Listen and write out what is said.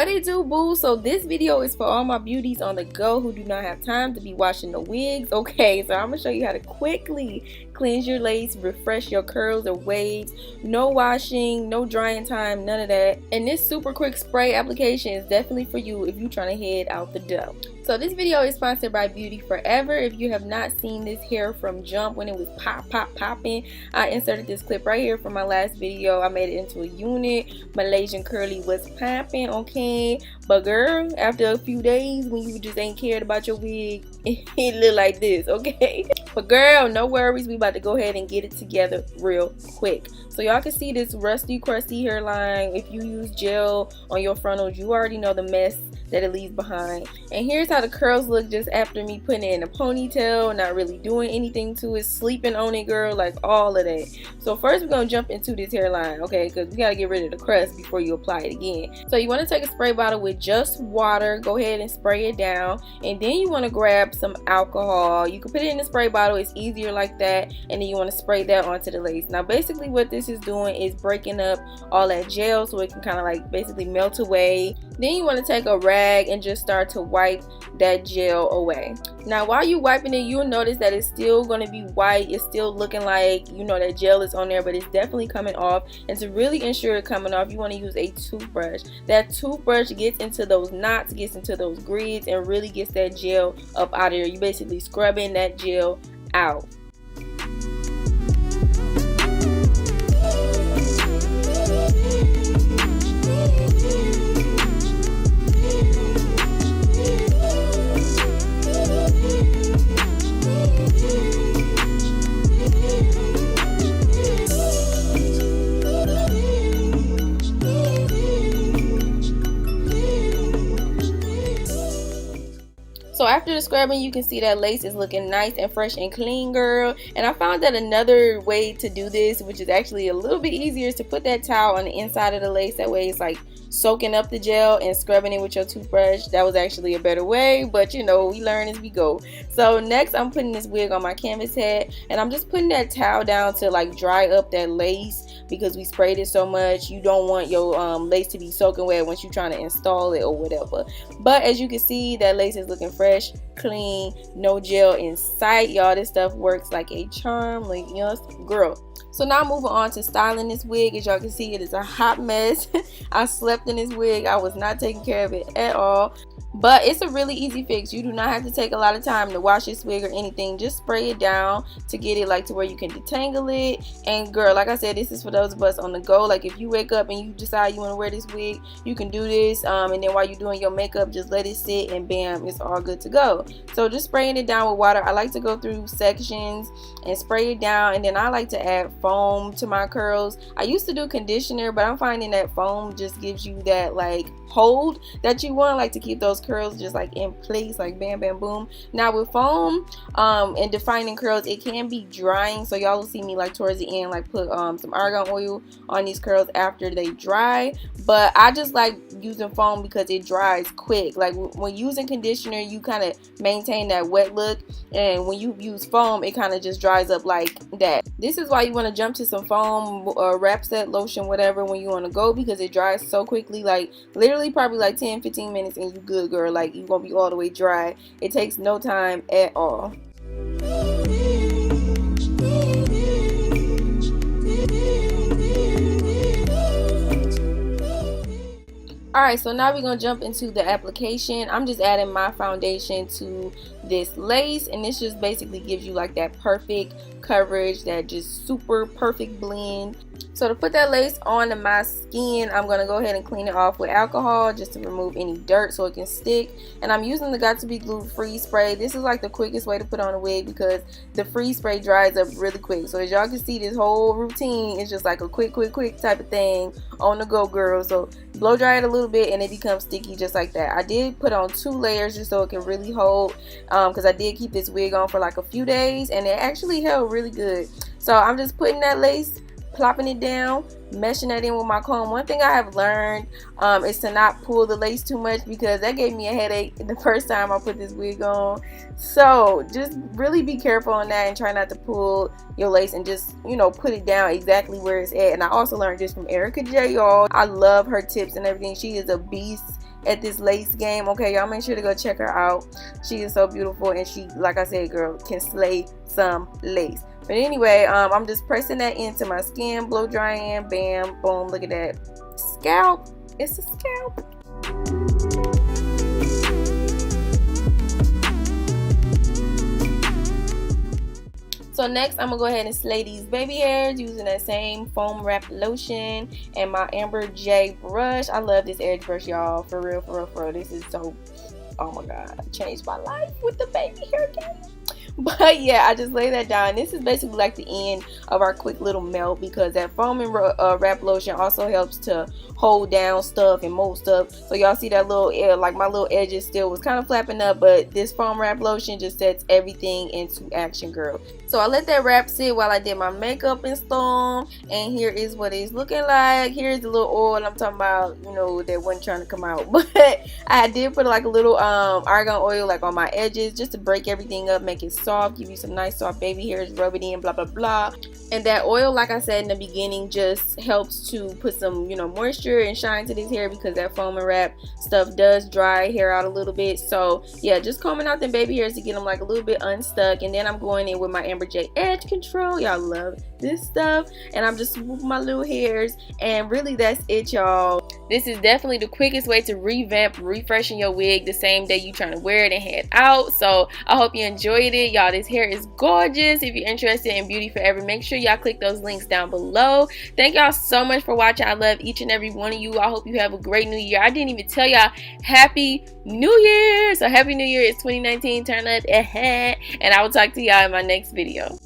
What it do, boo? So this video is for all my beauties on the go who do not have time to be washing the wigs. Okay, so I'm gonna show you how to quickly cleanse your lace, refresh your curls or waves. No washing, no drying time, none of that. And this super quick spray application is definitely for you if you're trying to head out the door. So this video is sponsored by Beauty Forever. If you have not seen this hair from jump when it was popping, I inserted this clip right here from my last video. I made it into a unit. Malaysian curly was popping, okay? But girl, after a few days when you just ain't cared about your wig, it look like this, okay? But girl, no worries, we about to go ahead and get it together real quick. So y'all can see this rusty, crusty hairline. If you use gel on your frontals, you already know the mess that it leaves behind. And here's how the curls look just after me putting it in a ponytail, not really doing anything to it, sleeping on it, girl, like all of that. So first we're gonna jump into this hairline, okay, because we gotta get rid of the crust before you apply it again. So you want to take a spray bottle with just water, go ahead and spray it down, and then you want to grab some alcohol. You can put it in the spray bottle, it's easier like that, and then you want to spray that onto the lace. Now basically what this is doing is breaking up all that gel so it can kind of like basically melt away. Then you want to take a rag and just start to wipe that gel away. Now while you wiping it, you'll notice that it's still going to be white. It's still looking like, you know, that gel is on there, but it's definitely coming off. And to really ensure it coming off, you want to use a toothbrush. That toothbrush gets into those knots, gets into those grids, and really gets that gel up out of there. You basically scrubbing that gel out. So after the scrubbing, you can see that lace is looking nice and fresh and clean, girl. And I found that another way to do this, which is actually a little bit easier, is to put that towel on the inside of the lace. That way it's like soaking up the gel and scrubbing it with your toothbrush. That was actually a better way, but you know, we learn as we go. So next I'm putting this wig on my canvas head, and I'm just putting that towel down to like dry up that lace, because we sprayed it so much. You don't want your lace to be soaking wet once you're trying to install it or whatever. But as you can see, that lace is looking fresh, clean, no gel in sight. Y'all, this stuff works like a charm, like yes girl. So now moving on to styling this wig. As y'all can see, it is a hot mess. I slept in this wig. I was not taking care of it at all. But it's a really easy fix. You do not have to take a lot of time to wash this wig or anything. Just spray it down to get it like to where you can detangle it. And girl, like I said, this is for those of us on the go. Like if you wake up and you decide you want to wear this wig, you can do this. And then while you're doing your makeup, just let it sit and bam, it's all good to go. So just spraying it down with water. I like to go through sections and spray it down. And then I like to add foam to my curls. I used to do conditioner, but I'm finding that foam just gives you that like hold that you want, like to keep those curls just like in place, like bam bam boom. Now with foam and defining curls, it can be drying, so y'all will see me like towards the end like put some argan oil on these curls after they dry. But I just like using foam because it dries quick. Like when using conditioner, you kind of maintain that wet look, and when you use foam, it kind of just dries up like that. This is why you want to jump to some foam or wrap set lotion, whatever, when you want to go, because it dries so quickly. Like literally probably like 10-15 minutes and you good, girl. Like you won't be all the way dry. It takes no time at all. Alright, so now we're going to jump into the application. I'm just adding my foundation to this lace, and this just basically gives you like that perfect coverage, that just super perfect blend. So to put that lace on my skin, I'm going to go ahead and clean it off with alcohol just to remove any dirt so it can stick. And I'm using the Got To Be Glue Freeze Spray. This is like the quickest way to put on a wig because the freeze spray dries up really quick. So as y'all can see, this whole routine is just like a quick type of thing on the go, girl. So blow dry it a little bit and it becomes sticky just like that. I did put on 2 layers just so it can really hold, because I did keep this wig on for like a few days and it actually held really good. So I'm just putting that lace, plopping it down, meshing that in with my comb. One thing I have learned is to not pull the lace too much, because that gave me a headache the first time I put this wig on. So just really be careful on that and try not to pull your lace, and just, you know, put it down exactly where it's at. And I also learned this from Erica J, y'all. I love her tips and everything. She is a beast at this lace game. Okay, y'all make sure to go check her out. She is so beautiful, and she, like I said, girl, can slay some lace. But anyway, I'm just pressing that into my skin, blow drying, bam, boom, look at that. Scalp, it's a scalp. So next, I'm gonna go ahead and slay these baby hairs using that same foam wrap lotion and my Amber J brush. I love this edge brush, y'all. For real, for real, for real. This is so, oh my god, changed my life with the baby hair game. But yeah, I just lay that down. This is basically like the end of our quick little melt, because that foam and wrap lotion also helps to hold down stuff and mold stuff. So y'all see that little, like my little edges still was kind of flapping up, but this foam wrap lotion just sets everything into action, girl. So I let that wrap sit while I did my makeup and stuff, and here is what it's looking like. Here's the little oil I'm talking about, you know, that wasn't trying to come out. But I did put like a little argan oil like on my edges just to break everything up, make it soft, give you some nice soft baby hairs, rub it in, blah blah blah. And that oil, like I said in the beginning, just helps to put some, you know, moisture and shine to this hair, because that foam and wrap stuff does dry hair out a little bit. So yeah, just combing out them baby hairs to get them like a little bit unstuck. And then I'm going in with my Amber J edge control. Y'all love this stuff, and I'm just swooping my little hairs, and really that's it, y'all. This is definitely the quickest way to revamp, refreshing your wig the same day you trying to wear it and head out. So I hope you enjoyed it, y'all. This hair is gorgeous. If you're interested in beauty forever, make sure y'all click those links down below. Thank y'all so much for watching. I love each and every one of you. I hope you have a great new year. I didn't even tell y'all happy new year. So happy new year. It's 2019. Turn up ahead, and I will talk to y'all in my next video.